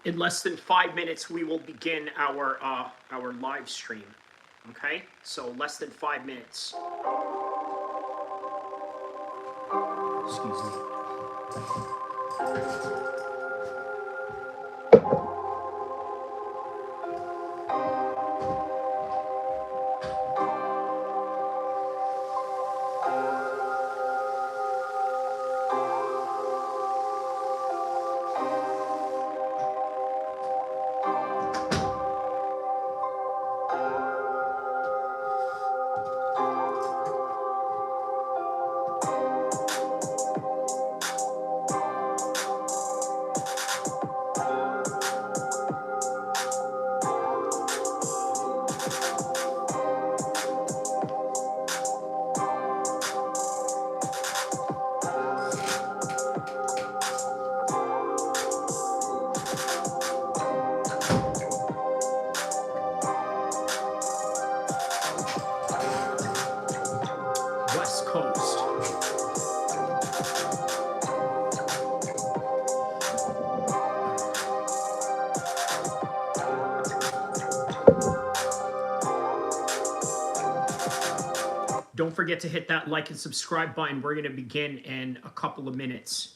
In less than 5 minutes, we will begin our live stream. Okay, so less than 5 minutes. Excuse me. West Coast. Don't forget to hit that like and subscribe button. We're going to begin in a couple of minutes.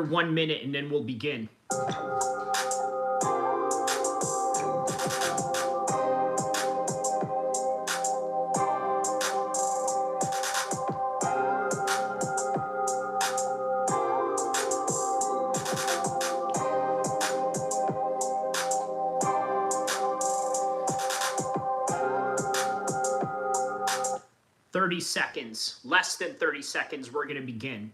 1 minute and then we'll begin. 30 seconds, less than 30 seconds, we're going to begin.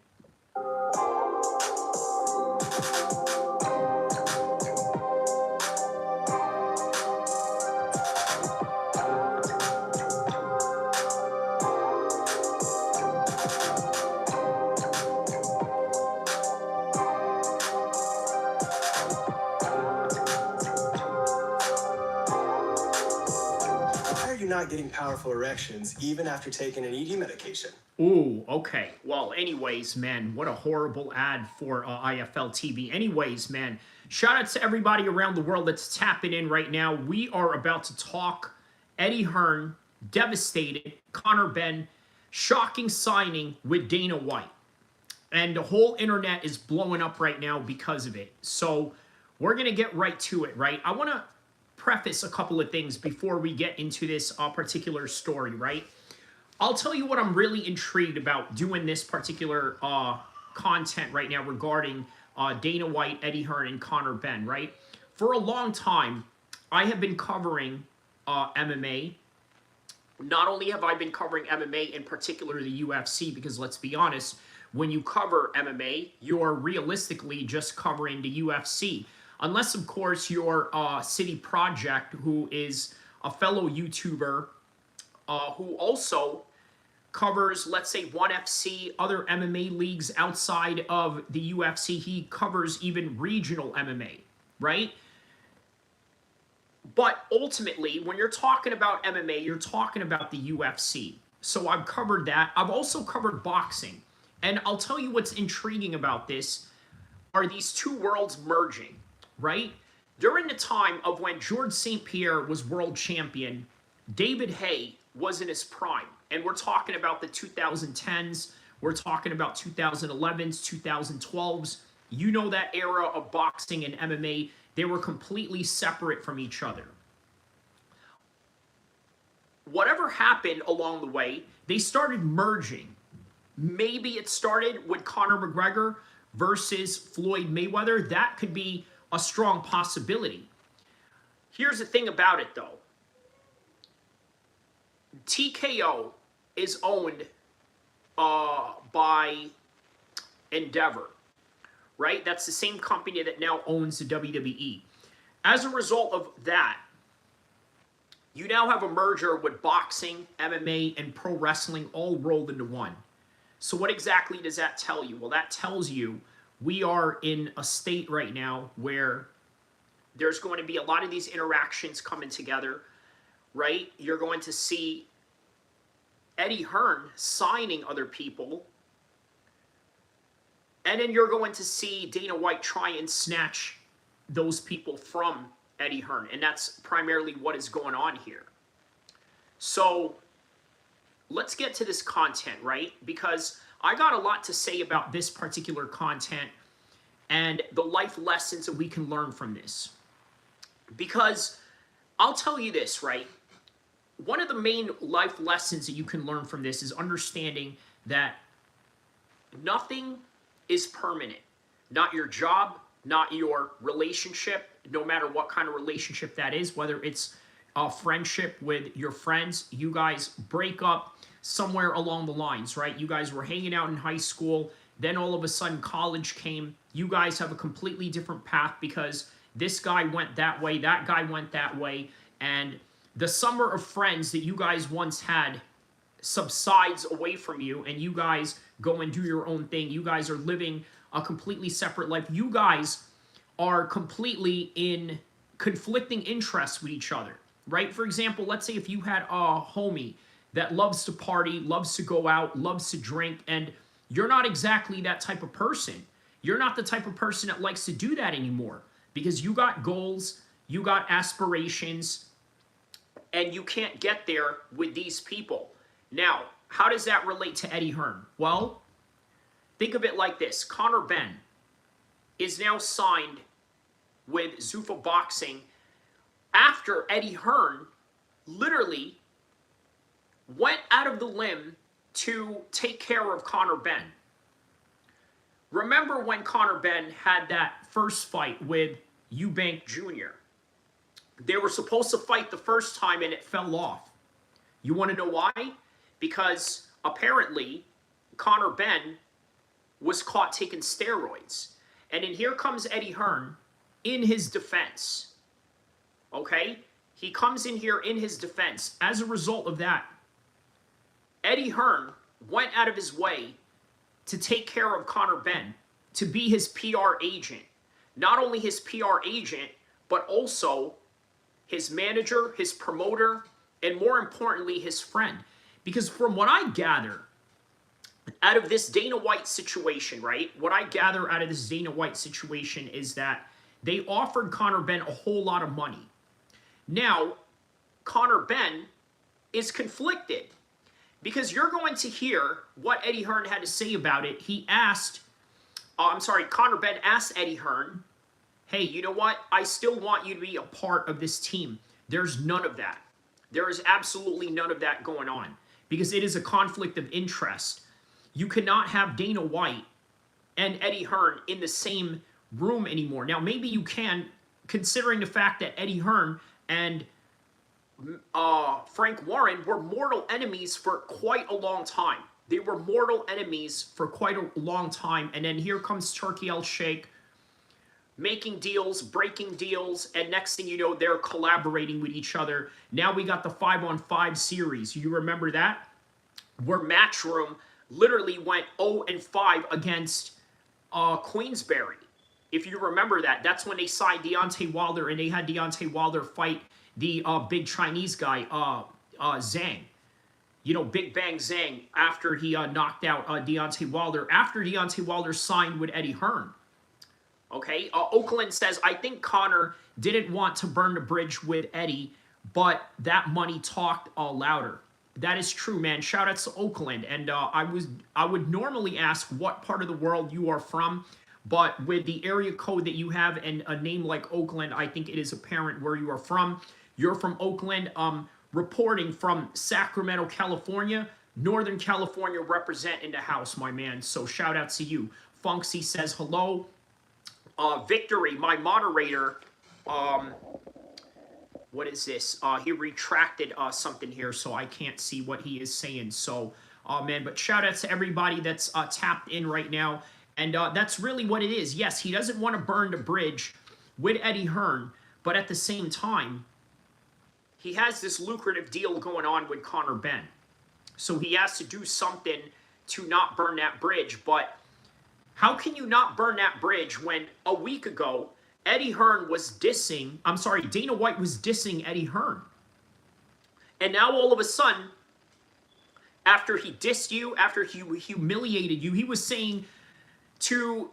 Not getting powerful erections even after taking an ED medication. Ooh, okay. Well, anyways, man, what a horrible ad for IFL TV. Anyways, man, shout out to everybody around the world that's tapping in right now. We are about to talk Eddie Hearn, devastated, Conor Benn, shocking signing with Dana White. And the whole internet is blowing up right now because of it. So we're going to get right to it, right? I want to preface a couple of things before we get into this particular story, right? I'll tell you what I'm really intrigued about doing this particular content right now regarding Dana White, Eddie Hearn, and Conor Benn, right? For a long time, I have been covering MMA. Not only have I been covering MMA, in particular the UFC, because let's be honest, when you cover MMA, you're realistically just covering the UFC. Unless, of course, you're City Project, who is a fellow YouTuber who also covers, let's say, ONE FC, other MMA leagues outside of the UFC. He covers even regional MMA, right? But ultimately, when you're talking about MMA, you're talking about the UFC. So I've covered that. I've also covered boxing. And I'll tell you what's intriguing about this are these two worlds merging. Right? During the time of when Georges St-Pierre was world champion, David Haye was in his prime. And we're talking about the 2010s. We're talking about 2011s, 2012s. You know that era of boxing and MMA. They were completely separate from each other. Whatever happened along the way, they started merging. Maybe it started with Conor McGregor versus Floyd Mayweather. That could be a strong possibility. Here's the thing about it, though. TKO is owned by Endeavor, right? That's the same company that now owns the WWE. As a result of that, you now have a merger with boxing, MMA, and pro wrestling all rolled into one. So what exactly does that tell you? Well, that tells you we are in a state right now where there's going to be a lot of these interactions coming together, right? You're going to see Eddie Hearn signing other people, and then you're going to see Dana White try and snatch those people from Eddie Hearn, and that's primarily what is going on here. So let's get to this content, right? Because I got a lot to say about this particular content and the life lessons that we can learn from this. Because I'll tell you this, right? One of the main life lessons that you can learn from this is understanding that nothing is permanent. Not your job, not your relationship, no matter what kind of relationship that is, whether it's a friendship with your friends, you guys break up somewhere along the lines, right? You guys were hanging out in high school, then all of a sudden college came, you guys have a completely different path because this guy went that way, that guy went that way, and the summer of friends that you guys once had subsides away from you, and you guys go and do your own thing. You guys are living a completely separate life. You guys are completely in conflicting interests with each other, right? For example, let's say if you had a homie that loves to party, loves to go out, loves to drink, and you're not exactly that type of person. You're not the type of person that likes to do that anymore because you got goals, you got aspirations, and you can't get there with these people. Now, how does that relate to Eddie Hearn? Well, think of it like this. Conor Benn is now signed with ZUFFA Boxing after Eddie Hearn literally went out of the limb to take care of Conor Benn. Remember when Conor Benn had that first fight with Eubank Jr.? They were supposed to fight the first time and it fell off. You want to know why? Because apparently Conor Benn was caught taking steroids. And then here comes Eddie Hearn in his defense. Okay? He comes in here in his defense. As a result of that, Eddie Hearn went out of his way to take care of Conor Benn, to be his PR agent. Not only his PR agent, but also his manager, his promoter, and more importantly, his friend. Because from what I gather out of this Dana White situation, right? What I gather out of this Dana White situation is that they offered Conor Benn a whole lot of money. Now, Conor Benn is conflicted because you're going to hear what Eddie Hearn had to say about it. Conor Benn asked Eddie Hearn, hey, you know what? I still want you to be a part of this team. There's none of that. There is absolutely none of that going on because it is a conflict of interest. You cannot have Dana White and Eddie Hearn in the same room anymore. Now, maybe you can, considering the fact that Eddie Hearn and Frank Warren were mortal enemies for quite a long time. They were mortal enemies for quite a long time. And then here comes Turkey El-Sheikh making deals, breaking deals, and next thing you know, they're collaborating with each other. Now we got the 5-on-5 series. You remember that? Where Matchroom literally went 0-5 against Queensberry. If you remember that, that's when they signed Deontay Wilder, and they had Deontay Wilder fight the big Chinese guy, Zhang. You know, Big Bang Zhang, after he knocked out Deontay Wilder, after Deontay Wilder signed with Eddie Hearn. Okay, Oakland says, I think Conor didn't want to burn the bridge with Eddie, but that money talked louder. That is true, man. Shout out to Oakland. And I would normally ask what part of the world you are from, but with the area code that you have and a name like Oakland, I think it is apparent where you are from. You're from Oakland, reporting from Sacramento, California. Northern California represent in the house, my man. So shout out to you. Funksy says hello. Victory, my moderator, what is this? He retracted something here, so I can't see what he is saying. So, man, but shout out to everybody that's tapped in right now. And that's really what it is. Yes, he doesn't want to burn the bridge with Eddie Hearn, but at the same time, he has this lucrative deal going on with Conor Benn. So he has to do something to not burn that bridge. But how can you not burn that bridge when a week ago, Dana White was dissing Eddie Hearn? And now all of a sudden, after he dissed you, after he humiliated you, he was saying to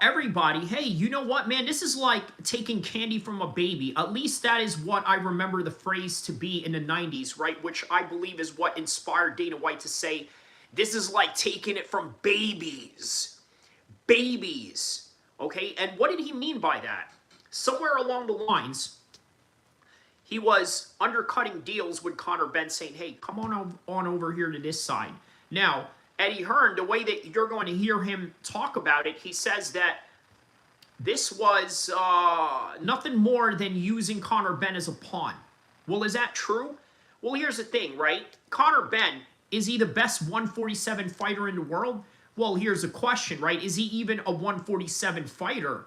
everybody, hey, you know what, man? This is like taking candy from a baby. At least that is what I remember the phrase to be in the 90s, right? Which I believe is what inspired Dana White to say, this is like taking it from babies. Babies. Okay? And what did he mean by that? Somewhere along the lines, he was undercutting deals with Conor Benn, saying, hey, come on over here to this side. Now, Eddie Hearn, the way that you're going to hear him talk about it, he says that this was nothing more than using Conor Benn as a pawn. Well, is that true? Well, here's the thing, right? Conor Benn, is he the best 147 fighter in the world? Well, here's a question, right? Is he even a 147 fighter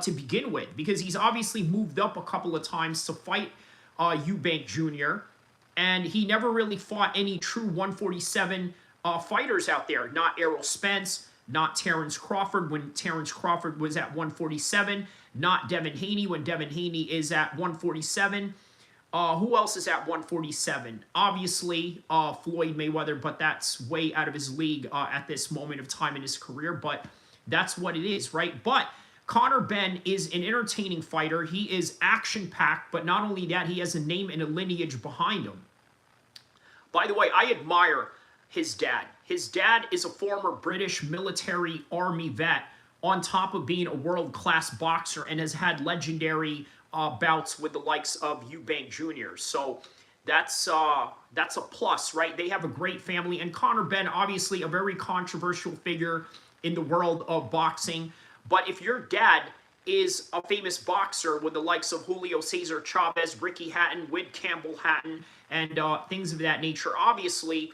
to begin with? Because he's obviously moved up a couple of times to fight Eubank Jr., and he never really fought any true 147 fighters out there. Not Errol Spence, not Terrence Crawford when Terrence Crawford was at 147, not Devin Haney when Devin Haney is at 147. Who else is at 147? Obviously, Floyd Mayweather, but that's way out of his league at this moment of time in his career, but that's what it is, right? But Conor Benn is an entertaining fighter. He is action-packed, but not only that, he has a name and a lineage behind him. By the way, I admire his dad. His dad is a former British military army vet on top of being a world-class boxer and has had legendary bouts with the likes of Eubank Jr. So that's a plus, right? They have a great family. And Conor Benn, obviously a very controversial figure in the world of boxing. But if your dad is a famous boxer with the likes of Julio Cesar Chavez, Ricky Hatton, Whit Campbell Hatton, and things of that nature, obviously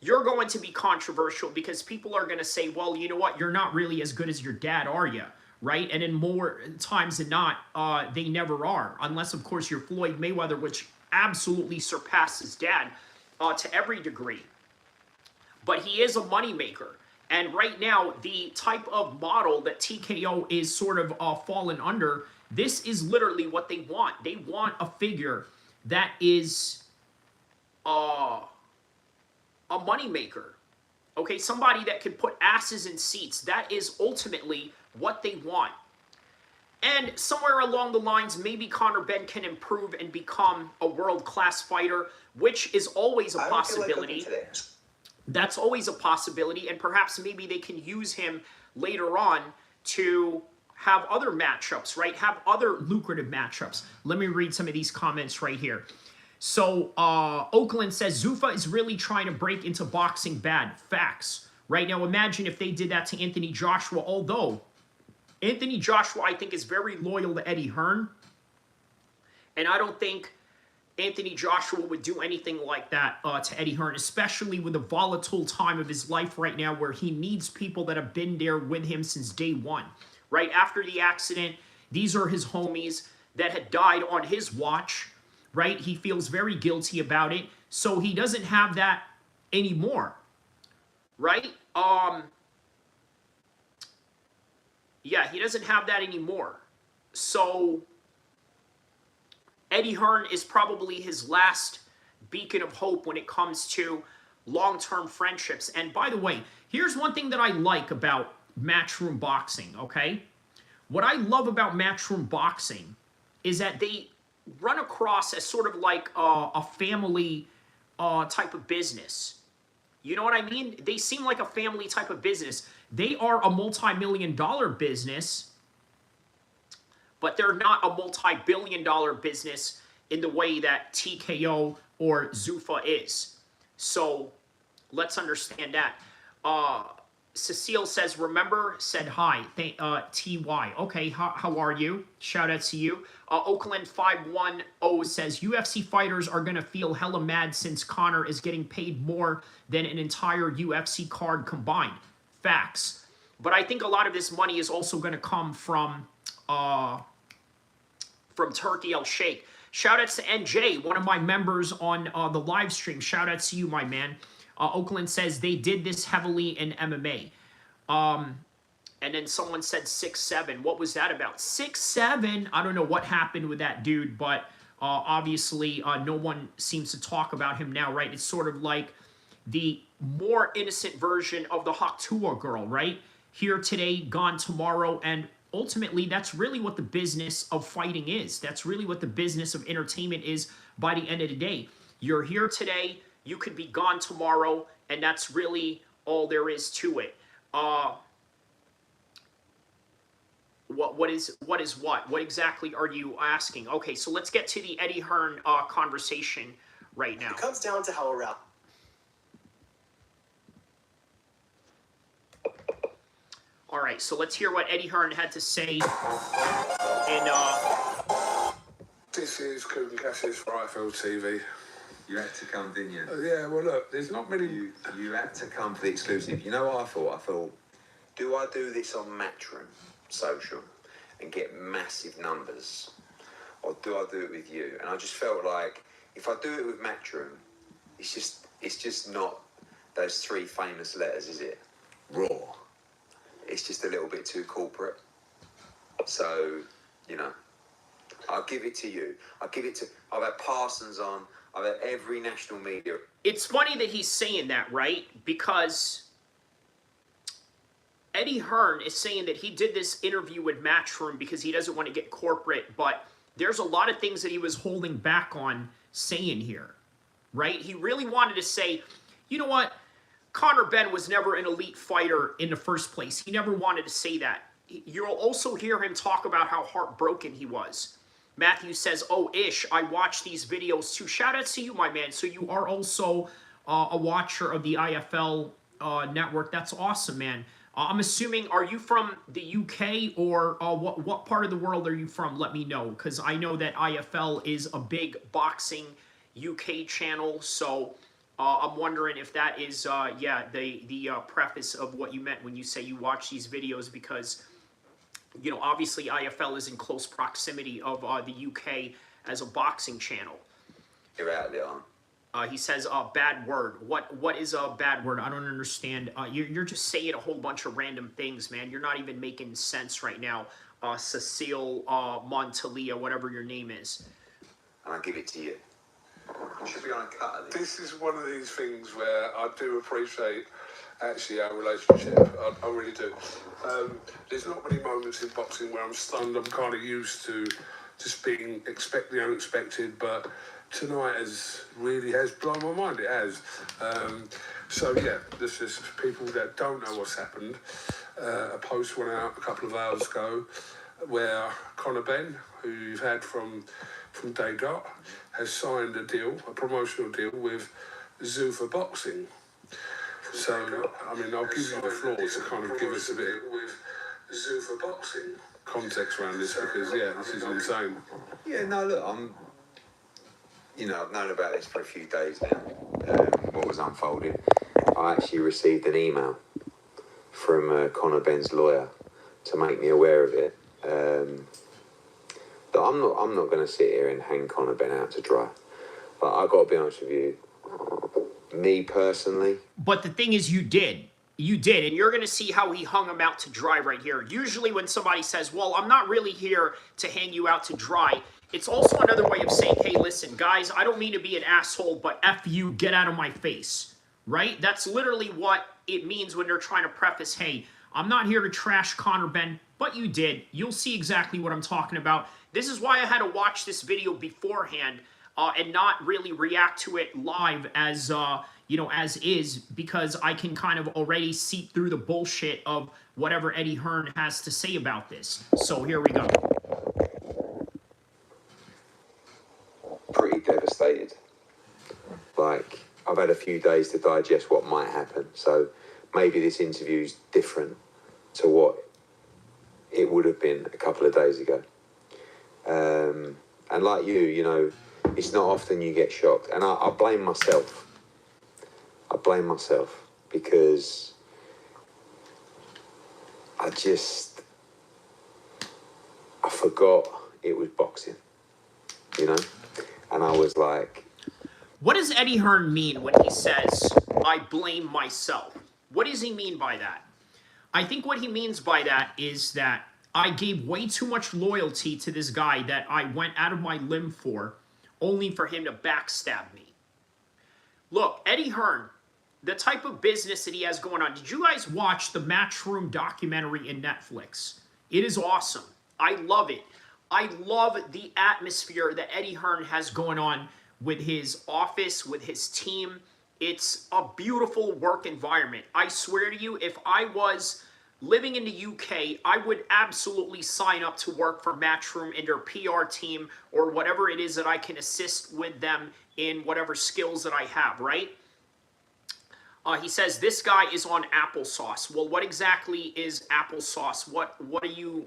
you're going to be controversial because people are going to say, well, you know what, you're not really as good as your dad, are you? Right? And in more times than not, they never are. Unless, of course, you're Floyd Mayweather, which absolutely surpasses dad to every degree. But he is a moneymaker. And right now, the type of model that TKO is sort of fallen under, this is literally what they want. They want a figure that is a moneymaker. Okay, somebody that can put asses in seats. That is ultimately what they want. And somewhere along the lines, maybe Conor Benn can improve and become a world-class fighter, which is always a possibility. That's always a possibility, and perhaps maybe they can use him later on to have other matchups, right? Have other lucrative matchups. Let me read some of these comments right here. So, Oakland says, ZUFFA is really trying to break into boxing bad. Facts. Right now, imagine if they did that to Anthony Joshua, although Anthony Joshua, I think, is very loyal to Eddie Hearn. And I don't think Anthony Joshua would do anything like that to Eddie Hearn, especially with the volatile time of his life right now where he needs people that have been there with him since day one. Right after the accident, these are his homies that had died on his watch. Right? He feels very guilty about it. So he doesn't have that anymore. Right? Yeah, he doesn't have that anymore. So Eddie Hearn is probably his last beacon of hope when it comes to long-term friendships. And by the way, here's one thing that I like about Matchroom Boxing, okay? What I love about Matchroom Boxing is that they run across as sort of like a family type of business. You know what I mean? They seem like a family type of business. They are a multi-million-dollar business, but they're not a multi-billion-dollar business in the way that TKO or ZUFFA is. So let's understand that. Cecile says, remember, said hi. TY. Okay, how are you? Shout out to you. Oakland 510 says, UFC fighters are going to feel hella mad since Conor is getting paid more than an entire UFC card combined. Facts. But I think a lot of this money is also going to come from Turkey El-Sheikh. Shout outs to NJ, one of my members on the live stream. Shout out to you, my man. Oakland says they did this heavily in MMA. And then someone said 6'7". What was that about? 6'7"? I don't know what happened with that dude, but obviously no one seems to talk about him now, right? It's sort of like the more innocent version of the Haktua girl, right? Here today, gone tomorrow, and ultimately that's really what the business of fighting is. That's really what the business of entertainment is by the end of the day. You're here today, you could be gone tomorrow, and that's really all there is to it. What is what? What exactly are you asking? Okay, so let's get to the Eddie Hearn conversation right now. It comes down to how around. All right, so let's hear what Eddie Hearn had to say in This is Kugan Cassius for IFL TV. You had to come, didn't you? Yeah, well, look, there's not many. You had to come for the exclusive. You know what I thought? I thought, do I do this on Matchroom social and get massive numbers, or do I do it with you? And I just felt like if I do it with Matchroom, it's just not those three famous letters, is it? Raw. It's just a little bit too corporate. So, you know, I'll give it to you. I've had Parsons on. I've had every national media. It's funny that he's saying that, right? Because Eddie Hearn is saying that he did this interview with Matchroom because he doesn't want to get corporate, but there's a lot of things that he was holding back on saying here, right? He really wanted to say, you know what? Conor Benn was never an elite fighter in the first place. He never wanted to say that. You'll also hear him talk about how heartbroken he was. Matthew says, oh, Ish, I watch these videos too. Shout out to you, my man. So you are also a watcher of the IFL network. That's awesome, man. I'm assuming, are you from the UK or what part of the world are you from? Let me know, because I know that IFL is a big boxing UK channel. So I'm wondering if that is, the preface of what you meant when you say you watch these videos, because you know, obviously IFL is in close proximity of the UK as a boxing channel. You're out there. He says, bad word. What is a bad word? I don't understand. You're just saying a whole bunch of random things, man. You're not even making sense right now. Cecile Montalia, whatever your name is. And I'll give it to you. You should be on a cut of this. This is one of these things where I do appreciate actually our relationship. I really do. There's not many moments in boxing where I'm stunned. I'm kind of used to just being expect the unexpected, but tonight really has blown my mind. It has. So yeah, this is people that don't know what's happened. A post went out a couple of hours ago where Conor Benn, who you've had from day dot, has signed a promotional deal with ZUFFA Boxing. So, I mean, I'll give you the floor to kind of give us a bit with ZUFFA Boxing context around this, because, yeah, this is insane. Yeah, no, look, I've known about this for a few days now, what was unfolding. I actually received an email from Conor Benn's lawyer to make me aware of it. That I'm not going to sit here and hang Conor Benn out to dry. But I've got to be honest with you, me personally. But the thing is, you did, and you're going to see how he hung him out to dry right here. Usually when somebody says, well, I'm not really here to hang you out to dry, it's also another way of saying, hey, listen, guys, I don't mean to be an asshole, but F you, get out of my face, right? That's literally what it means when they're trying to preface, hey, I'm not here to trash Conor Benn, but you did. You'll see exactly what I'm talking about. This is why I had to watch this video beforehand and not really react to it live as, as is, because I can kind of already see through the bullshit of whatever Eddie Hearn has to say about this. So here we go. Pretty devastated. Like, I've had a few days to digest what might happen. So maybe this interview's different to what it would have been a couple of days ago. And like you know, it's not often you get shocked. And I blame myself. I blame myself because I forgot it was boxing, you know? And I was like... What does Eddie Hearn mean when he says, I blame myself? What does he mean by that? I think what he means by that is that I gave way too much loyalty to this guy that I went out of my limb for, only for him to backstab me. Look, Eddie Hearn, the type of business that he has going on. Did you guys watch the Matchroom documentary in Netflix? It is awesome. I love it. I love the atmosphere that Eddie Hearn has going on with his office, with his team. It's a beautiful work environment. I swear to you, if I was living in the UK, I would absolutely sign up to work for Matchroom in their PR team or whatever it is that I can assist with them in whatever skills that I have, right? He says, this guy is on applesauce. Well, what exactly is applesauce? What are you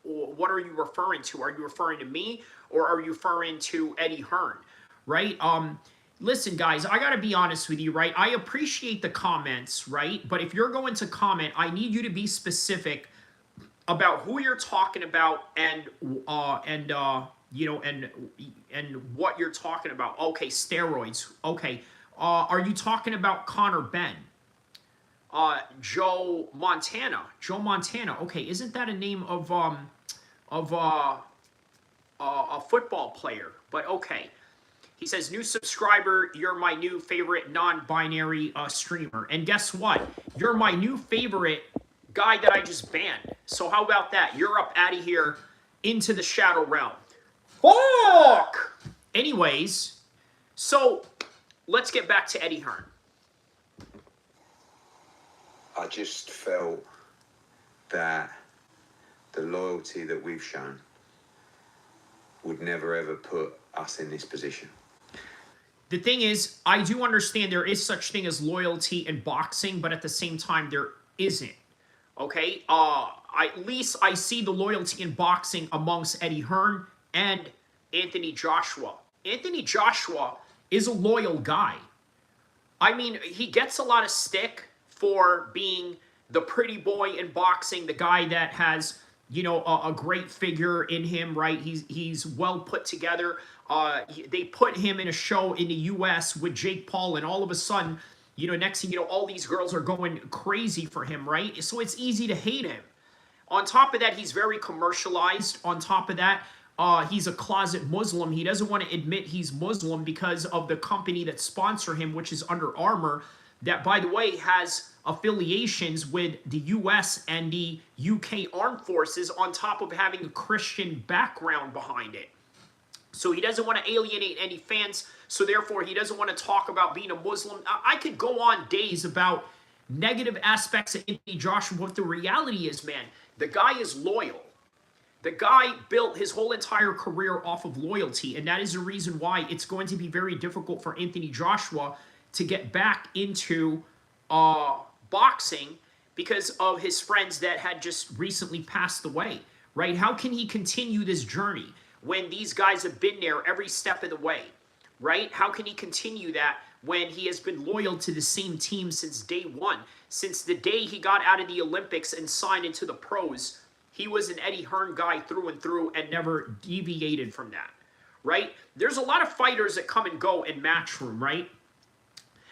referring to? Are you referring to me or are you referring to Eddie Hearn, right? Listen, guys, I got to be honest with you, right? I appreciate the comments, right? But if you're going to comment, I need you to be specific about who you're talking about and you know, and what you're talking about. Okay, steroids. Okay. Are you talking about Conor Benn? Joe Montana. Joe Montana. Okay, isn't that a name of a football player? But okay. He says, new subscriber, you're my new favorite non-binary streamer. And guess what? You're my new favorite guy that I just banned. So how about that? You're up out of here into the shadow realm. Fuck! Anyways, so let's get back to Eddie Hearn. I just felt that the loyalty that we've shown would never ever put us in this position. The thing is, I do understand there is such thing as loyalty in boxing, but at the same time, there isn't. Okay? At least I see the loyalty in boxing amongst Eddie Hearn and Anthony Joshua. Anthony Joshua is a loyal guy. I mean, he gets a lot of stick for being the pretty boy in boxing, the guy that has, you know, a great figure in him, right? He's well put together. They put him in a show in the U.S. with Jake Paul, and all of a sudden, you know, next thing you know, all these girls are going crazy for him, right? So it's easy to hate him. On top of that, he's very commercialized. On top of that, he's a closet Muslim. He doesn't want to admit he's Muslim because of the company that sponsor him, which is Under Armour, that, by the way, has affiliations with the U.S. and the UK Armed Forces on top of having a Christian background behind it. So he doesn't want to alienate any fans, so therefore he doesn't want to talk about being a Muslim. I could go on days about negative aspects of Anthony Joshua, but the reality is, man, the guy is loyal. The guy built his whole entire career off of loyalty, and that is the reason why it's going to be very difficult for Anthony Joshua to get back into boxing because of his friends that had just recently passed away, right? How can he continue this journey when these guys have been there every step of the way, right? How can he continue that when he has been loyal to the same team since day one? Since the day he got out of the Olympics and signed into the pros, he was an Eddie Hearn guy through and through and never deviated from that, right? There's a lot of fighters that come and go in Matchroom, right?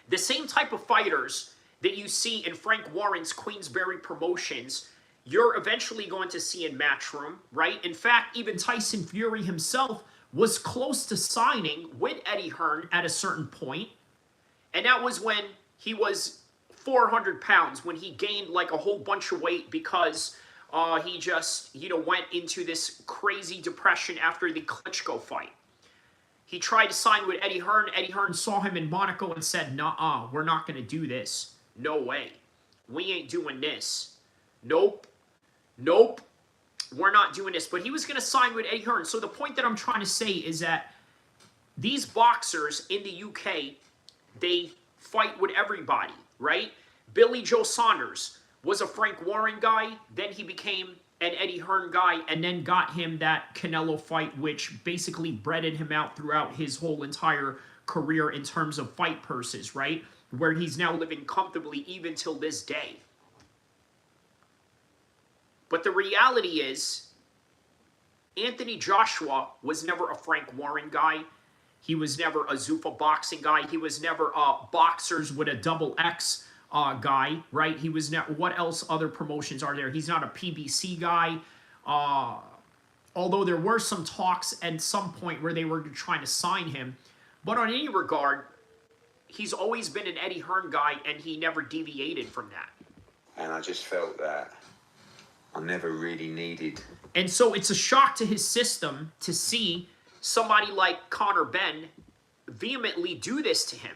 The same type of fighters that you see in Frank Warren's Queensberry Promotions, you're eventually going to see in Matchroom, right? In fact, even Tyson Fury himself was close to signing with Eddie Hearn at a certain point. And that was when he was 400 pounds, when he gained like a whole bunch of weight because he just, you know, went into this crazy depression after the Klitschko fight. He tried to sign with Eddie Hearn. Eddie Hearn saw him in Monaco and said, "Nuh-uh, we're not going to do this. No way. We ain't doing this. Nope. Nope. We're not doing this." But he was going to sign with Eddie Hearn. So the point that I'm trying to say is that these boxers in the UK, they fight with everybody, right? Billy Joe Saunders was a Frank Warren guy. Then he became an Eddie Hearn guy, and then got him that Canelo fight, which basically breaded him out throughout his whole entire career in terms of fight purses, right? Where he's now living comfortably even till this day. But the reality is, Anthony Joshua was never a Frank Warren guy. He was never a ZUFFA boxing guy. He was never a boxers with a double X guy, right? He was not. What else other promotions are there? He's not a PBC guy. Although there were some talks at some point where they were trying to sign him. But on any regard, he's always been an Eddie Hearn guy, and he never deviated from that. And I just felt that I never really needed. And so it's a shock to his system to see somebody like Conor Benn vehemently do this to him,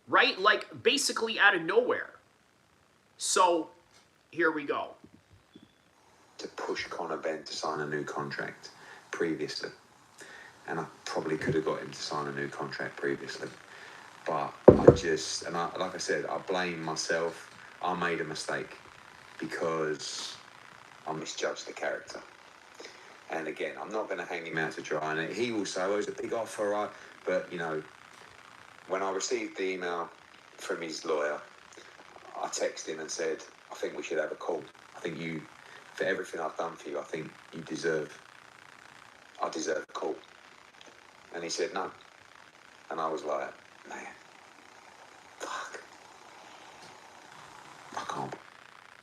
right? Like basically out of nowhere. So here we go. To push Conor Benn to sign a new contract previously. And I probably could have got him to sign a new contract previously. But like I said, I blame myself. I made a mistake because I misjudged the character. And again, I'm not going to hang him out to dry. And he will say, oh, it was a big offer, right? But, you know, when I received the email from his lawyer, I texted him and said, I think we should have a call. I think you, for everything I've done for you, I think I deserve a call. And he said no. And I was like, man, fuck. I can't.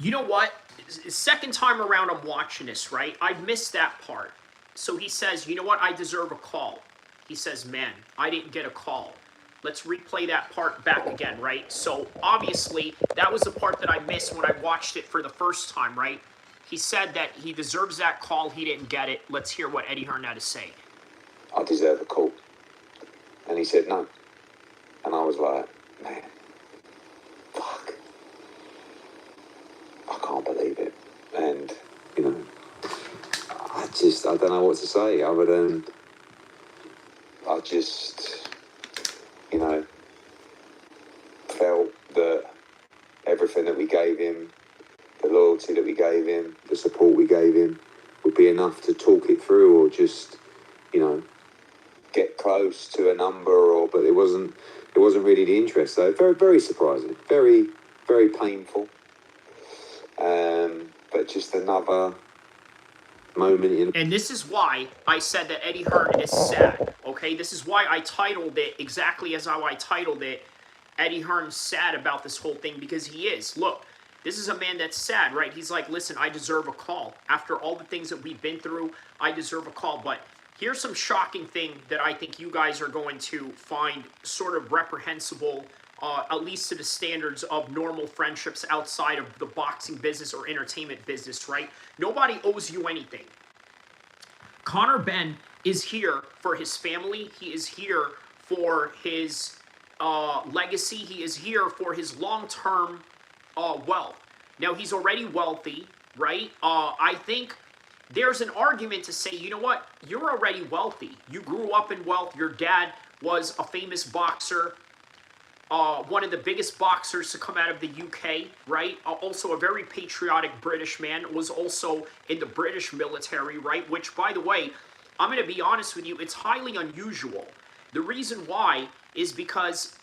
You know what? Second time around I'm watching this, right? I missed that part. So he says, you know what? I deserve a call. He says, man, I didn't get a call. Let's replay that part back again, right? So obviously, that was the part that I missed when I watched it for the first time, right? He said that he deserves that call. He didn't get it. Let's hear what Eddie Hearn had to say. I deserve a call. And he said no. And I was like, man, fuck. I can't believe it. And, you know, I don't know what to say other than I just, you know, felt that everything that we gave him, the loyalty that we gave him, the support we gave him would be enough to talk it through or just, you know, get close to a number but it wasn't really the interest. So very, very surprising. Very, very painful. But just another moment in... And this is why I said that Eddie Hearn is sad, okay? This is why I titled it exactly as how I titled it. Eddie Hearn's sad about this whole thing, because he is. Look, this is a man that's sad, right? He's like, listen, I deserve a call. After all the things that we've been through, I deserve a call. But here's some shocking thing that I think you guys are going to find sort of reprehensible, at least to the standards of normal friendships outside of the boxing business or entertainment business, right? Nobody owes you anything. Conor Benn is here for his family. He is here for his legacy. He is here for his long-term wealth. Now, he's already wealthy, right? I think there's an argument to say, you know what? You're already wealthy. You grew up in wealth. Your dad was a famous boxer. One of the biggest boxers to come out of the UK, right? Also a very patriotic British man, was also in the British military, right? Which, by the way, I'm going to be honest with you, it's highly unusual. The reason why is because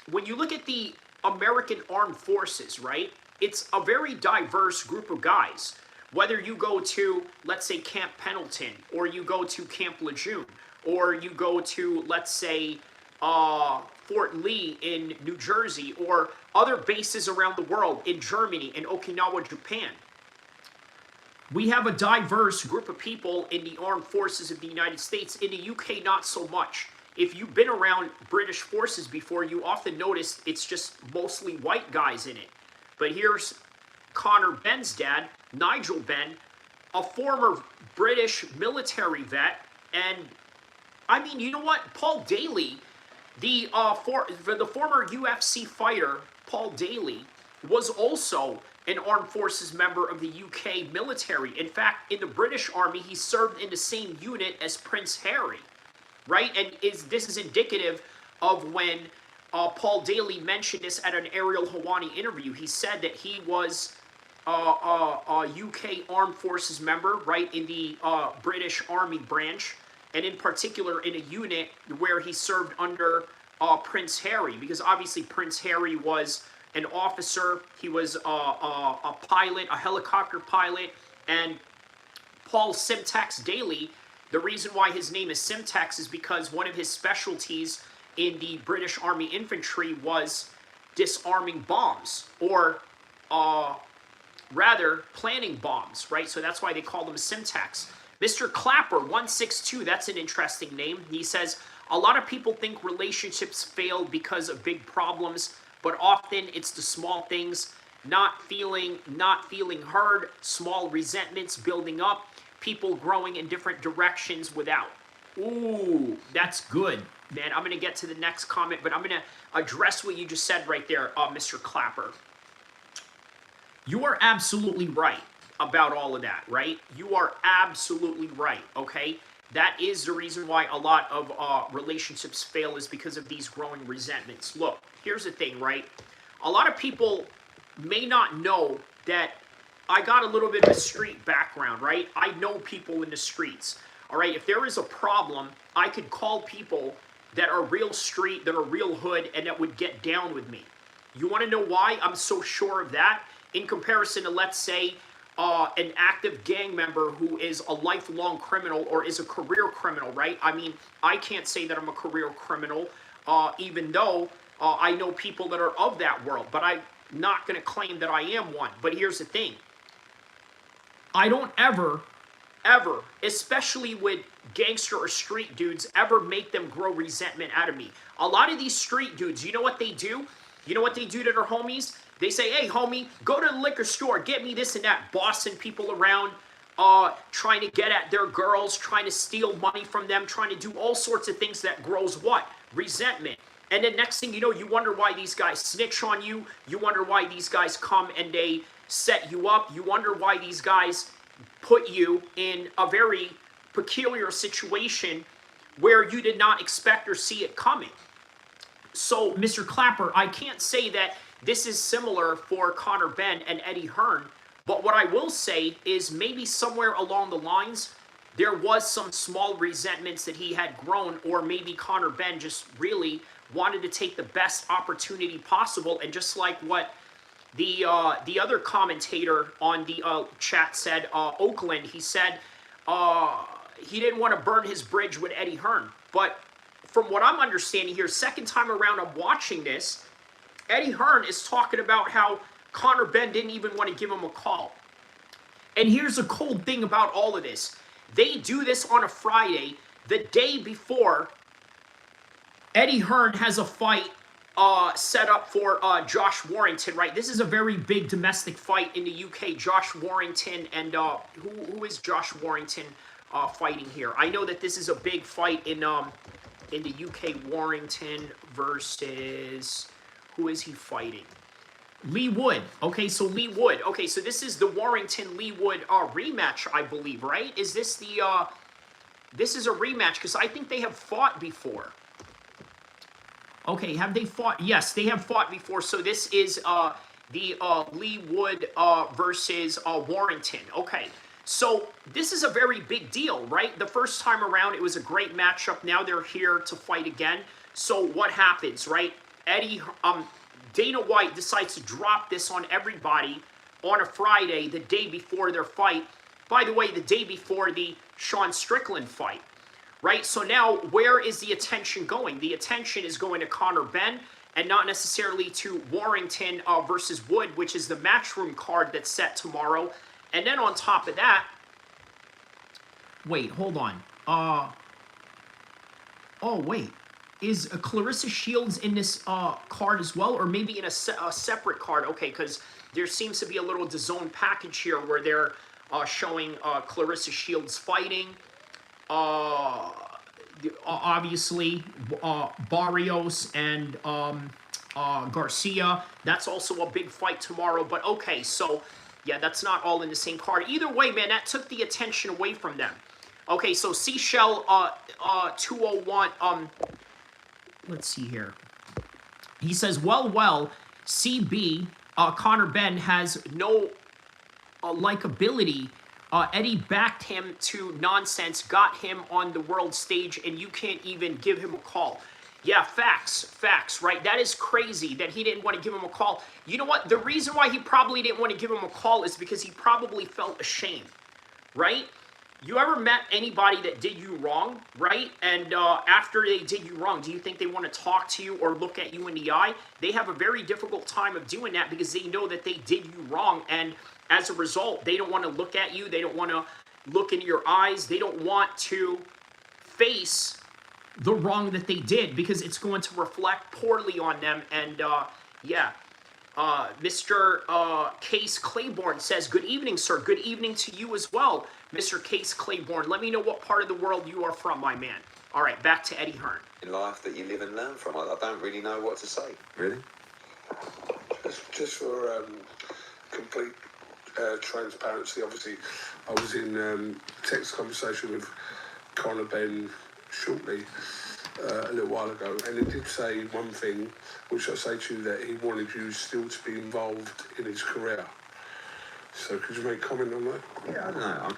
when you look at the American Armed Forces, right? It's a very diverse group of guys. Whether you go to, let's say, Camp Pendleton, or you go to Camp Lejeune, or you go to, let's say, Fort Lee in New Jersey, or other bases around the world, in Germany, in Okinawa, Japan. We have a diverse group of people in the armed forces of the United States. In the UK, not so much. If you've been around British forces before, you often notice it's just mostly white guys in it. But here's Conor Benn's dad, Nigel Benn, a former British military vet. And, I mean, you know what? Paul Daly, the former UFC fighter, Paul Daly, was also an armed forces member of the UK military. In fact, in the British Army, he served in the same unit as Prince Harry, right? And this is indicative of when Paul Daly mentioned this at an Ariel Helwani interview. He said that he was a UK Armed Forces member, right, in the British Army branch, and in particular in a unit where he served under Prince Harry, because obviously Prince Harry was an officer, he was a pilot, a helicopter pilot, and Paul Simtex Daly, the reason why his name is Simtex is because one of his specialties in the British Army infantry was disarming bombs, or rather planting bombs, right? So that's why they called him Simtex. Mr. Clapper 162, that's an interesting name. He says, a lot of people think relationships fail because of big problems, but often it's the small things, not feeling heard, small resentments building up, people growing in different directions without. Ooh, that's good, man. I'm going to get to the next comment, but I'm going to address what you just said right there, Mr. Clapper. You are absolutely right about all of that, right? You are absolutely right, okay? That is the reason why a lot of relationships fail, is because of these growing resentments. Look, here's the thing, right? A lot of people may not know that I got a little bit of a street background, right? I know people in the streets, all right? If there is a problem, I could call people that are real street, that are real hood, and that would get down with me. You want to know why I'm so sure of that? In comparison to, let's say, an active gang member who is a lifelong criminal or is a career criminal, right? I mean, I can't say that I'm a career criminal, even though I know people that are of that world, but I'm not going to claim that I am one. But here's the thing. I don't ever, especially with gangster or street dudes, ever make them grow resentment out of me. A lot of these street dudes, you know what they do? You know what they do to their homies? They say, hey, homie, go to the liquor store, get me this and that, bossing people around, trying to get at their girls, trying to steal money from them, trying to do all sorts of things that grows what? Resentment. And then next thing you know, you wonder why these guys snitch on you. You wonder why these guys come and they set you up. You wonder why these guys put you in a very peculiar situation where you did not expect or see it coming. So, Mr. Clapper, I can't say that this is similar for Conor Benn and Eddie Hearn, but what I will say is maybe somewhere along the lines, there was some small resentments that he had grown, or maybe Conor Benn just really wanted to take the best opportunity possible, and just like what the other commentator on the chat said, Oakland, he said he didn't want to burn his bridge with Eddie Hearn. But from what I'm understanding here, second time around I'm watching this, Eddie Hearn is talking about how Conor Benn didn't even want to give him a call. And here's the cold thing about all of this. They do this on a Friday, the day before Eddie Hearn has a fight set up for Josh Warrington, right? This is a very big domestic fight in the UK. Josh Warrington and who is Josh Warrington fighting here? I know that this is a big fight in the UK. Warrington versus, who is he fighting? Lee Wood. Okay, so Lee Wood. Okay, so this is the Warrington-Lee Wood rematch, I believe, right? Is this the this is a rematch, because I think they have fought before. Okay, have they fought? Yes, they have fought before. So this is the Lee Wood versus Warrington. Okay, so this is a very big deal, right? The first time around, it was a great matchup. Now they're here to fight again. So what happens, right? Dana White decides to drop this on everybody on a Friday, the day before their fight. By the way, the day before the Sean Strickland fight. Right, so now where is the attention going? The attention is going to Conor Benn and not necessarily to Warrington versus Wood, which is the Matchroom card that's set tomorrow. And then on top of that, wait, hold on. Oh, wait. Is Clarissa Shields in this card as well, or maybe in a separate card? Okay, because there seems to be a little DAZN package here where they're showing Clarissa Shields fighting. Obviously, Barrios and Garcia. That's also a big fight tomorrow. But okay, so yeah, that's not all in the same card. Either way, man, that took the attention away from them. Okay, so Seashell 201. Let's see here. He says, well, CB, Conor Benn has no likability. Eddie backed him to nonsense, got him on the world stage, and you can't even give him a call. Yeah, facts, right? That is crazy that he didn't want to give him a call. You know what? The reason why he probably didn't want to give him a call is because he probably felt ashamed, right? You ever met anybody that did you wrong, right? And after they did you wrong, do you think they want to talk to you or look at you in the eye? They have a very difficult time of doing that because they know that they did you wrong. And as a result, they don't want to look at you. They don't want to look into your eyes. They don't want to face the wrong that they did because it's going to reflect poorly on them. And yeah. Mr. Case Claiborne says, good evening, sir. Good evening to you as well, Mr. Case Claiborne. Let me know what part of the world you are from, my man. All right, back to Eddie Hearn. In life that you live and learn from. I don't really know what to say, really. Just for complete transparency, obviously, I was in text conversation with Conor Benn shortly, a little while ago, and he did say one thing, which I say to you, that he wanted you still to be involved in his career. So could you make a comment on that? Yeah, I don't know.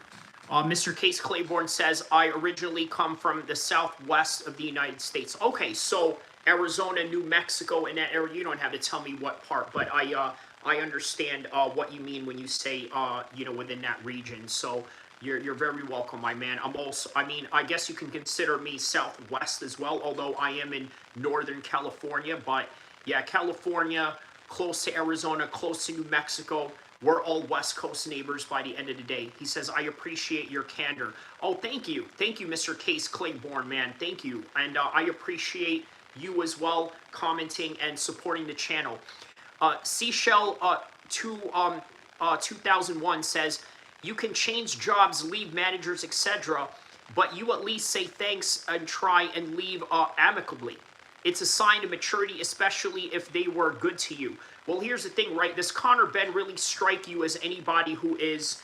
Mr. Case Claiborne says, I originally come from the southwest of the United States. Okay, so Arizona, New Mexico, and that area. You don't have to tell me what part, but I understand what you mean when you say, you know, within that region. So you're very welcome, my man. I guess you can consider me southwest as well, although I am in Northern California. But yeah, California, close to Arizona, close to New Mexico. We're all West Coast neighbors by the end of the day. He says, I appreciate your candor. Oh, thank you. Thank you, Mr. Case Claiborne, man. Thank you. And I appreciate you as well, commenting and supporting the channel. Seashell 2001 says, you can change jobs, leave managers, etc., but you at least say thanks and try and leave amicably. It's a sign of maturity, especially if they were good to you. Well, here's the thing, right? Does Conor Benn really strike you as anybody who is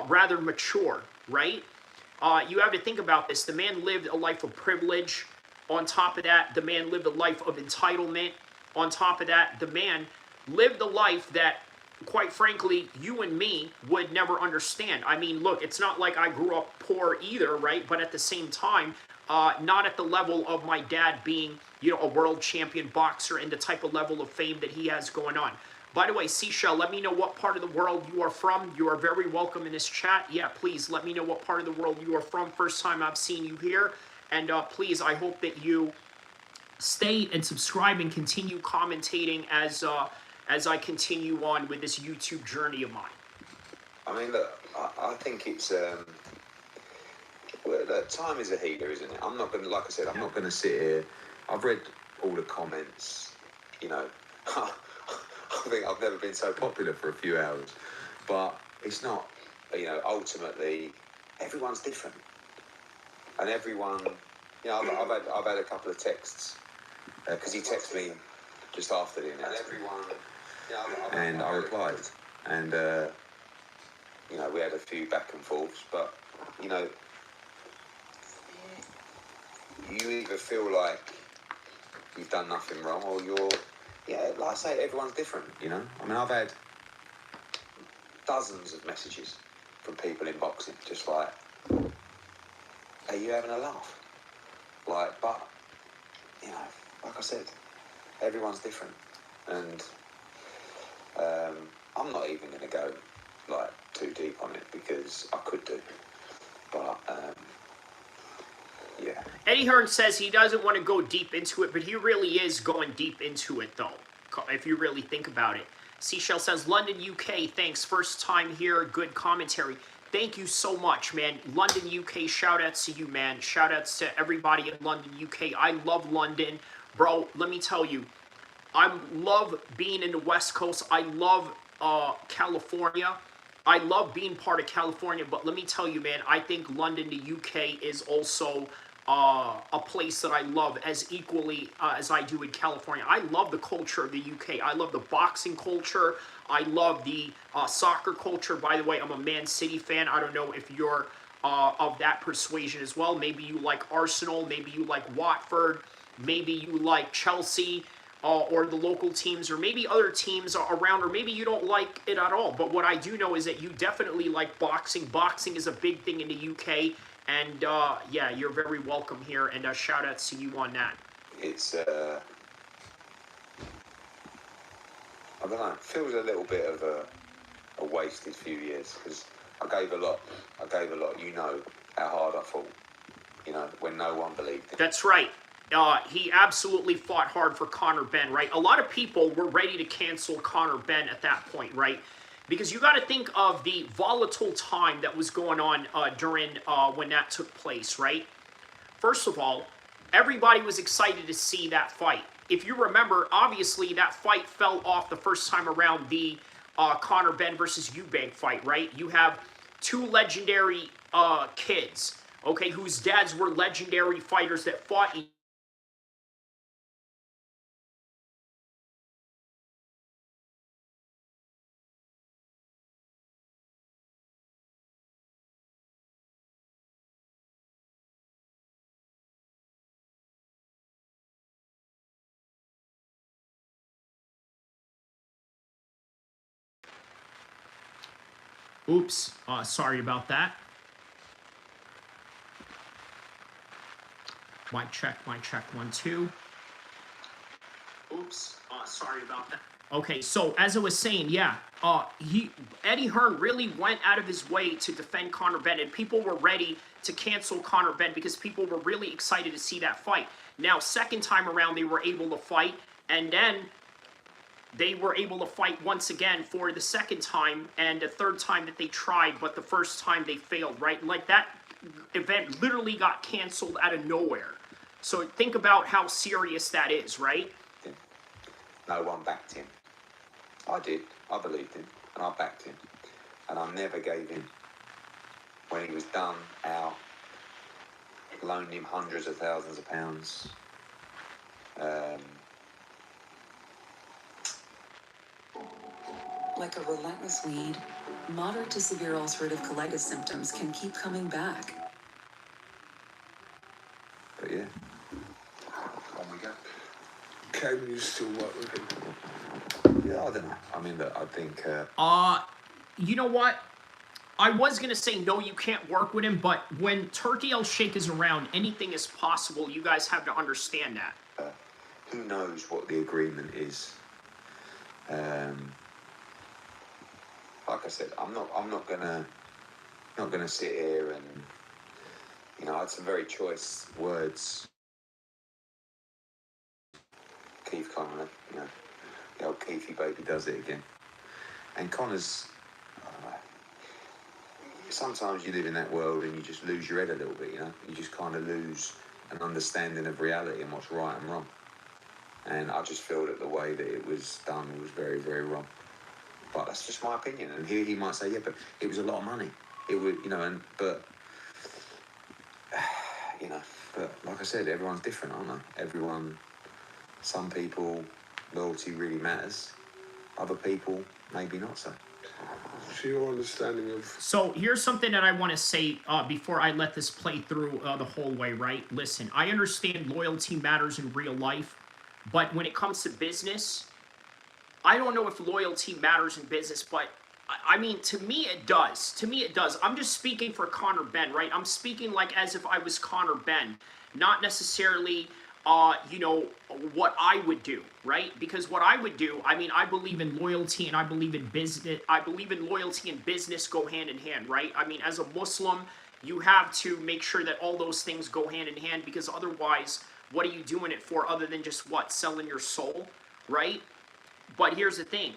rather mature, right? You have to think about this. The man lived a life of privilege. On top of that, the man lived a life of entitlement. On top of that, the man lived a life that, quite frankly, you and me would never understand. I mean, look, it's not like I grew up poor either, right? But at the same time, not at the level of my dad being, you know, a world champion boxer and the type of level of fame that he has going on. By the way, Seashell, let me know what part of the world you are from. You are very welcome in this chat. Yeah, please let me know what part of the world you are from. First time I've seen you here. And please, I hope that you stay and subscribe and continue commentating as I continue on with this YouTube journey of mine. I mean, look, I think it's... well, look, time is a healer, isn't it? I'm not going to, like I said, I'm not going to sit here. I've read all the comments, you know. I think I've never been so popular for a few hours. But it's not, you know, ultimately, everyone's different. And everyone, you know, I've had a couple of texts, because he texted me just after the announcement. And everyone, and I replied. And, you know, we had a few back and forths, but, you know, you either feel like you've done nothing wrong, or you're, yeah, like I say, everyone's different, you know? I mean, I've had dozens of messages from people in boxing, just like, are you having a laugh? Like, but, you know, like I said, everyone's different. And I'm not even going to go, like, too deep on it, because I could do. But, yeah. Eddie Hearn says he doesn't want to go deep into it, but he really is going deep into it, though, if you really think about it. Seashell says, London, UK, thanks. First time here, good commentary. Thank you so much, man. London, UK, shout-outs to you, man. Shout-outs to everybody in London, UK. I love London. Bro, let me tell you, I love being in the West Coast. I love California. I love being part of California, but let me tell you, man, I think London, the UK, is also a place that I love as equally as I do in California. I love the culture of the UK. I love the boxing culture. I love the soccer culture. By the way, I'm a Man City fan. I don't know if you're of that persuasion as well. Maybe you like Arsenal. Maybe you like Watford. Maybe you like Chelsea. or the local teams, or maybe other teams around, or maybe you don't like it at all. But what I do know is that you definitely like boxing. Boxing is a big thing in the UK, and yeah, you're very welcome here, and shout outs to you on that. It's I don't know. It feels a little bit of a wasted few years because I gave a lot. You know how hard I fought. You know when no one believed in. That's right. He absolutely fought hard for Conor Benn, right? A lot of people were ready to cancel Conor Benn at that point, right? Because you got to think of the volatile time that was going on during when that took place, right? First of all, everybody was excited to see that fight. If you remember, obviously that fight fell off the first time around, the Conor Benn versus Eubank fight, right? You have two legendary kids, okay, whose dads were legendary fighters that fought each. Oops, sorry about that. Mic check, 1, 2. Oops, sorry about that. Okay, so as I was saying, yeah, Eddie Hearn really went out of his way to defend Conor Benn, and people were ready to cancel Conor Benn because people were really excited to see that fight. Now, second time around, they were able to fight, and then they were able to fight once again for the second time, and the third time that they tried, but the first time they failed, right? Like, that event literally got canceled out of nowhere. So think about how serious that is, right? No one backed him. I did. I believed him, and I backed him, and I never gave him. When he was done out, loaned him hundreds of thousands of pounds. Like a relentless weed, moderate to severe ulcerative colitis symptoms can keep coming back. But yeah, on we go. Can you still work with him? Yeah, I don't know. I mean, look, I think. You know what? I was going to say, no, you can't work with him, but when Turkey El-Sheikh is around, anything is possible. You guys have to understand that. Who knows what the agreement is? Like I said, I'm not gonna sit here and, you know, I had some very choice words. Keith Conor, you know, the old Keithy baby does it again. And Conor's, I don't know, sometimes you live in that world and you just lose your head a little bit, you know? You just kind of lose an understanding of reality and what's right and wrong. And I just feel that the way that it was done was very, very wrong. But that's just my opinion. And here he might say, yeah, but it was a lot of money. It would, you know, but like I said, everyone's different, aren't they? Some people, loyalty really matters. Other people, maybe not so. So your understanding of... So here's something that I want to say before I let this play through the whole way, right? Listen, I understand loyalty matters in real life, but when it comes to business, I don't know if loyalty matters in business, but I mean, to me it does. To me it does. I'm just speaking for Conor Benn, right? I'm speaking like as if I was Conor Benn, not necessarily, you know, what I would do, right? Because what I would do, I mean, I believe in loyalty and I believe in business. I believe in loyalty and business go hand in hand, right? I mean, as a Muslim, you have to make sure that all those things go hand in hand, because otherwise, what are you doing it for other than just what? Selling your soul, right? But here's the thing.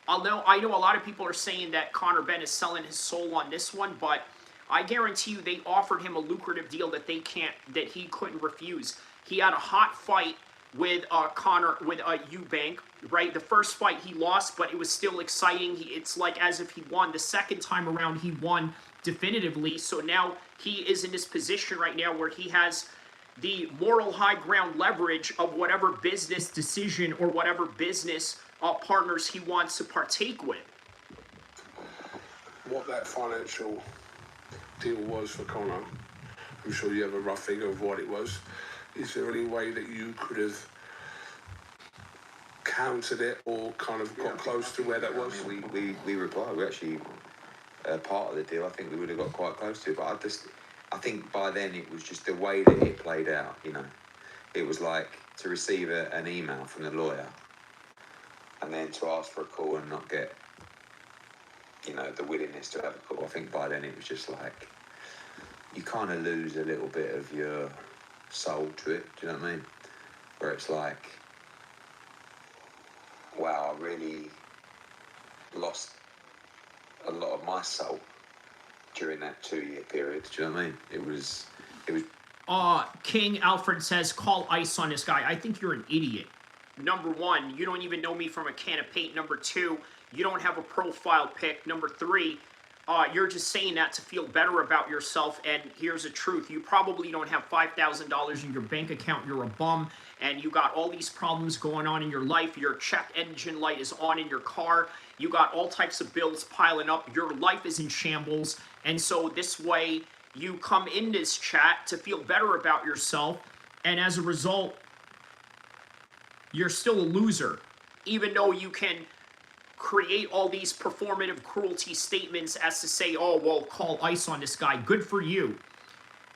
I know a lot of people are saying that Conor Benn is selling his soul on this one, but I guarantee you they offered him a lucrative deal that he couldn't refuse. He had a hot fight with Eubank, right? The first fight he lost, but it was still exciting. It's like as if he won. The second time around, he won definitively. So now he is in this position right now where he has the moral high ground leverage of whatever business decision or whatever business partners he wants to partake with. What that financial deal was for Conor, I'm sure you have a rough figure of what it was. Is there any way that you could have encountered it or kind of got close to where that was? I mean, we replied. We actually part of the deal. I think we would have got quite close to it, but I think by then it was just the way that it played out. You know, it was like to receive an email from the lawyer, and then to ask for a call and not get, you know, the willingness to have a call. I think by then it was just like you kind of lose a little bit of your soul to it. Do you know what I mean? Where it's like, wow, I really lost a lot of my soul during that 2-year period. Do you know what I mean? It was. King Alfred says, call ice on this guy. I think you're an idiot. Number one, you don't even know me from a can of paint. Number two, you don't have a profile pic. Number three, you're just saying that to feel better about yourself. And here's the truth. You probably don't have $5,000 in your bank account. You're a bum. And you got all these problems going on in your life. Your check engine light is on in your car. You got all types of bills piling up. Your life is in shambles. And so this way, you come in this chat to feel better about yourself. And as a result, you're still a loser. Even though you can create all these performative cruelty statements as to say, oh, well, call ice on this guy. Good for you.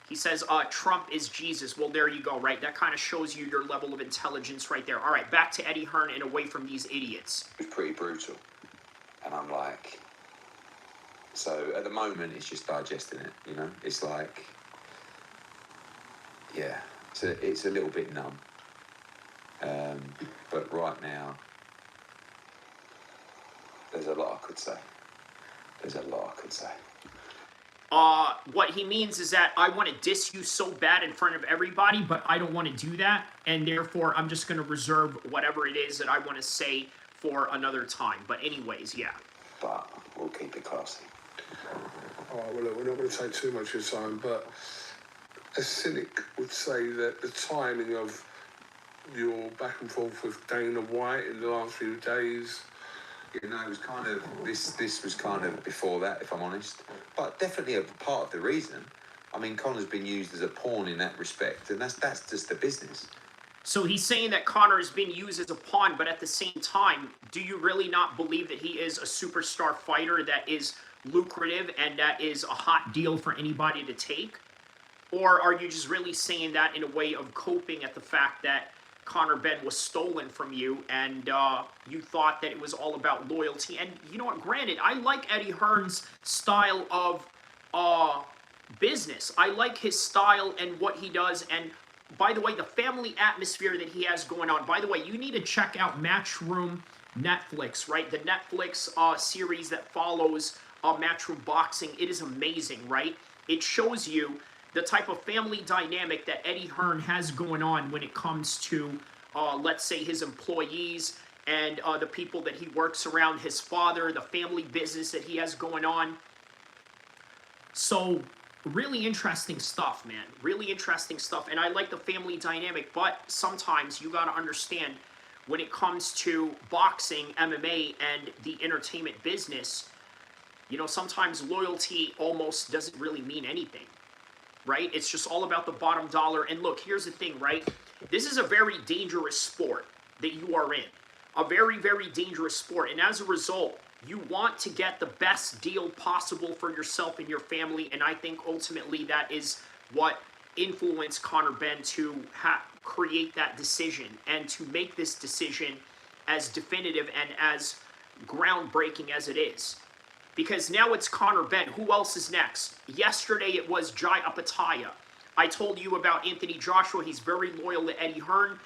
He says, Trump is Jesus. Well, there you go, right? That kind of shows you your level of intelligence right there. All right, back to Eddie Hearn and away from these idiots. It was pretty brutal. And I'm like, so at the moment, it's just digesting it, you know? It's like, yeah, it's a little bit numb. But right now, there's a lot I could say. What he means is that I want to diss you so bad in front of everybody, but I don't want to do that, and therefore I'm just going to reserve whatever it is that I want to say for another time. But anyways, yeah. But we'll keep it classy. All right, well, look, we're not going to take too much of your time, but a cynic would say that the timing of your back and forth with Dana White in the last few days... You know, it was kind of, this was kind of before that, if I'm honest. But definitely a part of the reason. I mean, Conor's been used as a pawn in that respect, and that's just the business. So he's saying that Conor has been used as a pawn, but at the same time, do you really not believe that he is a superstar fighter that is lucrative and that is a hot deal for anybody to take? Or are you just really saying that in a way of coping at the fact that Conor Benn was stolen from you, and you thought that it was all about loyalty? And you know what? Granted, I like Eddie Hearn's style of business. I like his style and what he does. And by the way, the family atmosphere that he has going on. By the way, you need to check out Matchroom Netflix, right? The Netflix series that follows Matchroom Boxing. It is amazing, right? It shows you the type of family dynamic that Eddie Hearn has going on when it comes to, let's say, his employees and the people that he works around, his father, the family business that he has going on. So, really interesting stuff, man. Really interesting stuff. And I like the family dynamic, but sometimes you got to understand when it comes to boxing, MMA, and the entertainment business, you know, sometimes loyalty almost doesn't really mean anything. Right? It's just all about the bottom dollar. And look, here's the thing, right? This is a very dangerous sport that you are in. A very, very dangerous sport. And as a result, you want to get the best deal possible for yourself and your family. And I think ultimately that is what influenced Conor Benn to create that decision and to make this decision as definitive and as groundbreaking as it is. Because now it's Conor Benn. Who else is next? Yesterday it was Jai Apataya. I told you about Anthony Joshua. He's very loyal to Eddie Hearn.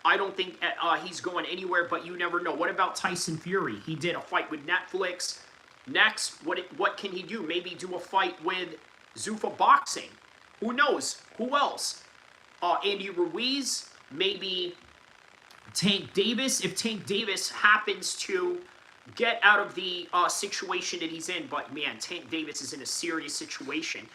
I don't think he's going anywhere, but you never know. What about Tyson Fury? He did a fight with Netflix. Next, what can he do? Maybe do a fight with ZUFFA Boxing. Who knows? Who else? Andy Ruiz. Maybe Tank Davis. If Tank Davis happens to get out of the situation that he's in. But, man, Tank Davis is in a serious situation.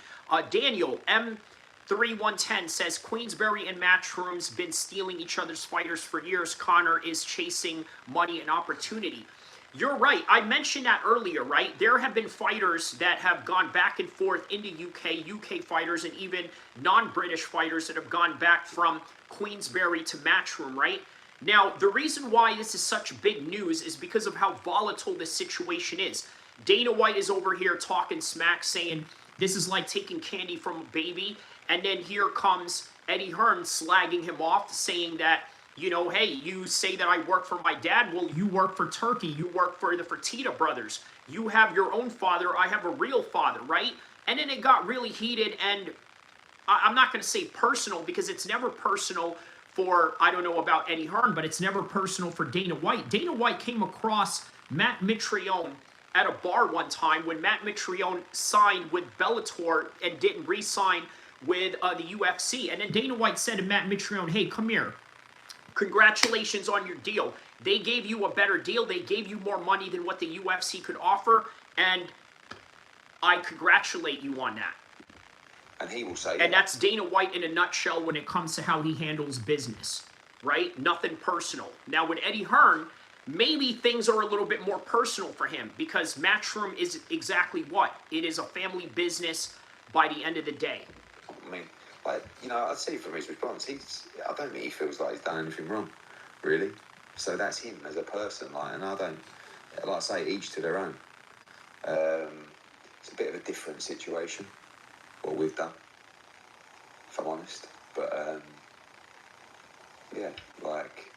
Daniel M3110 says, Queensberry and Matchroom's been stealing each other's fighters for years. Conor is chasing money and opportunity. You're right. I mentioned that earlier, right? There have been fighters that have gone back and forth into UK fighters, and even non-British fighters that have gone back from Queensberry to Matchroom, right? Now, the reason why this is such big news is because of how volatile this situation is. Dana White is over here talking smack, saying this is like taking candy from a baby. And then here comes Eddie Hearn slagging him off, saying that, you know, hey, you say that I work for my dad. Well, you work for Turkey. You work for the Fertitta brothers. You have your own father. I have a real father, right? And then it got really heated, and I'm not going to say personal because it's never personal for, I don't know about Eddie Hearn, but it's never personal for Dana White. Dana White came across Matt Mitrione at a bar one time when Matt Mitrione signed with Bellator and didn't re-sign with the UFC. And then Dana White said to Matt Mitrione, hey, come here. Congratulations on your deal. They gave you a better deal. They gave you more money than what the UFC could offer, and I congratulate you on that. And he will say, and that's Dana White in a nutshell when it comes to how he handles business, right? Nothing personal. Now, with Eddie Hearn, maybe things are a little bit more personal for him because Matchroom is exactly what? It is a family business by the end of the day. I mean, like, you know, I'd say from his response, I don't think he feels like he's done anything wrong, really. So that's him as a person, like, and I don't, like I say, each to their own. It's a bit of a different situation, what we've done, if I'm honest. But, yeah, like,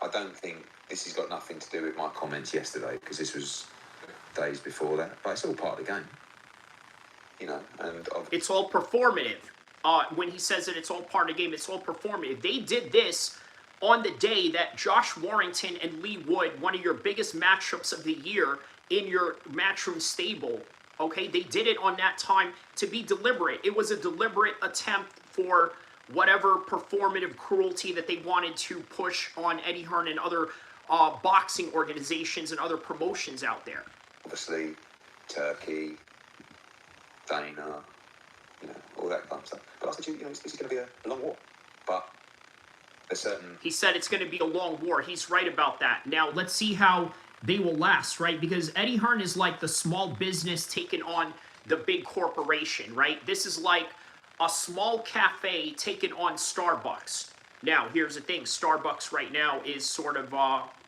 I don't think this has got nothing to do with my comments yesterday, because this was days before that. But it's all part of the game, you know, and it's all performative. When he says that it's all part of the game, it's all performative. They did this on the day that Josh Warrington and Lee Wood, one of your biggest matchups of the year in your Matchroom stable, okay? They did it on that time to be deliberate. It was a deliberate attempt for whatever performative cruelty that they wanted to push on Eddie Hearn and other boxing organizations and other promotions out there. Obviously, Turkey, Dana, you know, all that kind of stuff. But I said to you, you know, this is going to be a long war. But there's certain... He said it's going to be a long war. He's right about that. Now, let's see how they will last, right? Because Eddie Hearn is like the small business taking on the big corporation, right? This is like a small cafe taking on Starbucks. Now, here's the thing. Starbucks right now is sort of,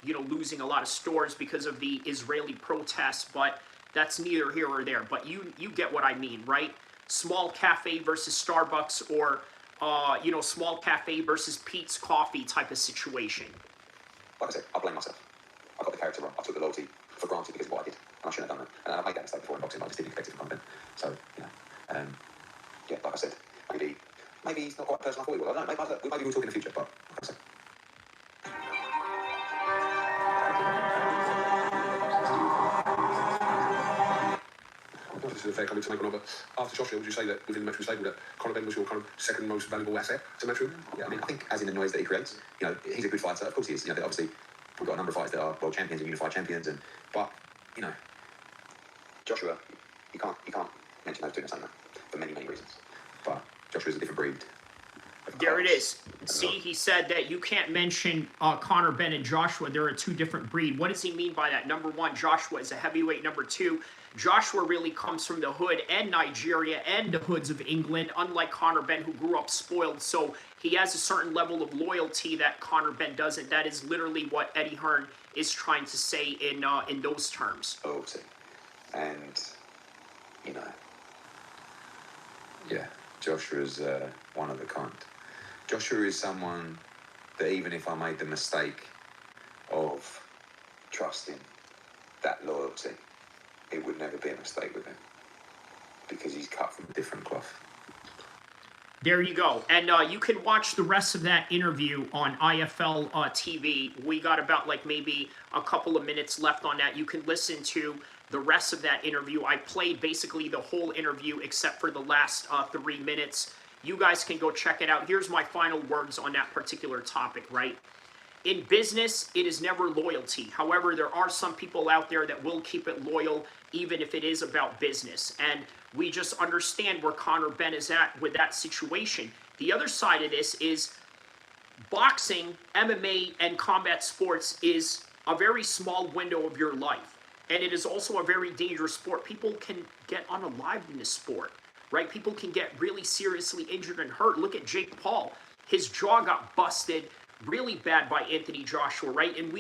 you know, losing a lot of stores because of the Israeli protests, but that's neither here or there. But you get what I mean, right? Small cafe versus Starbucks, or, you know, small cafe versus Pete's Coffee type of situation. Like I said, I blame myself. I got the character wrong. I took the loyalty for granted because of what I did. And I shouldn't have done that. And I made that mistake before in boxing, but I just didn't expect it from Conor Benn. So, you know, yeah, like I said, maybe he's not quite the person I thought he was. I don't know, maybe we'll talk in the future, but like I said. This is a fair comment to make on, but after Joshua, would you say that within the Matchroom stable that Conor Benn was your kind of second most valuable asset to Matchroom? Yeah, I mean, I think as in the noise that he creates, you know, he's a good fighter. Of course he is. You know, obviously we've got a number of fighters that are world champions and unified champions, but you know, Joshua, you can't mention those two in the same night for many reasons. But Joshua's a different breed. There it is. See, he said that you can't mention Conor Benn and Joshua. They're a two different breed. What does he mean by that? Number one, Joshua is a heavyweight. Number two, Joshua really comes from the hood and Nigeria and the hoods of England, unlike Conor Benn, who grew up spoiled. So he has a certain level of loyalty that Conor Benn doesn't. That is literally what Eddie Hearn is trying to say in those terms. Loyalty. And, you know, yeah, Joshua's one of a kind. Joshua is someone that even if I made the mistake of trusting that loyalty, it would never be a mistake with him because he's cut from a different cloth. There you go. And you can watch the rest of that interview on IFL TV. We got about like maybe a couple of minutes left on that. You can listen to the rest of that interview. I played basically the whole interview except for the last 3 minutes. You guys can go check it out. Here's my final words on that particular topic, right? In business, it is never loyalty. However, there are some people out there that will keep it loyal even if it is about business. And we just understand where Conor Benn is at with that situation. The other side of this is boxing, MMA, and combat sports is a very small window of your life. And it is also a very dangerous sport. People can get unalived in this sport, right? People can get really seriously injured and hurt. Look at Jake Paul. His jaw got busted really bad by Anthony Joshua, right? And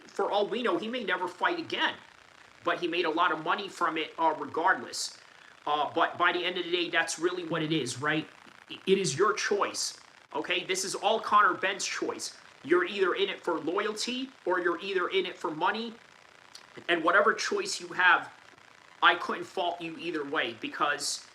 for all we know, he may never fight again, but he made a lot of money from it regardless. But by the end of the day, that's really what it is, right? It is your choice, okay? This is all Conor Benn's choice. You're either in it for loyalty or you're either in it for money. And whatever choice you have, I couldn't fault you either way, because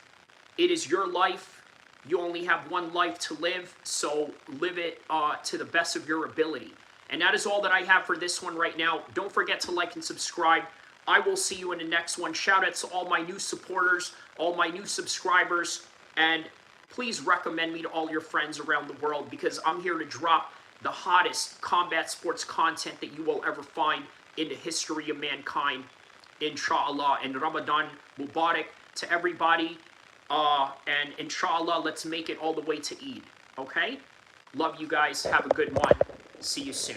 it is your life. You only have one life to live, so live it to the best of your ability. And that is all that I have for this one right now. Don't forget to like and subscribe. I will see you in the next one. Shout out to all my new supporters, all my new subscribers, and please recommend me to all your friends around the world, because I'm here to drop the hottest combat sports content that you will ever find in the history of mankind, inshallah. And Ramadan Mubarak to everybody. And inshallah, let's make it all the way to Eid. Okay? Love you guys. Have a good one. See you soon.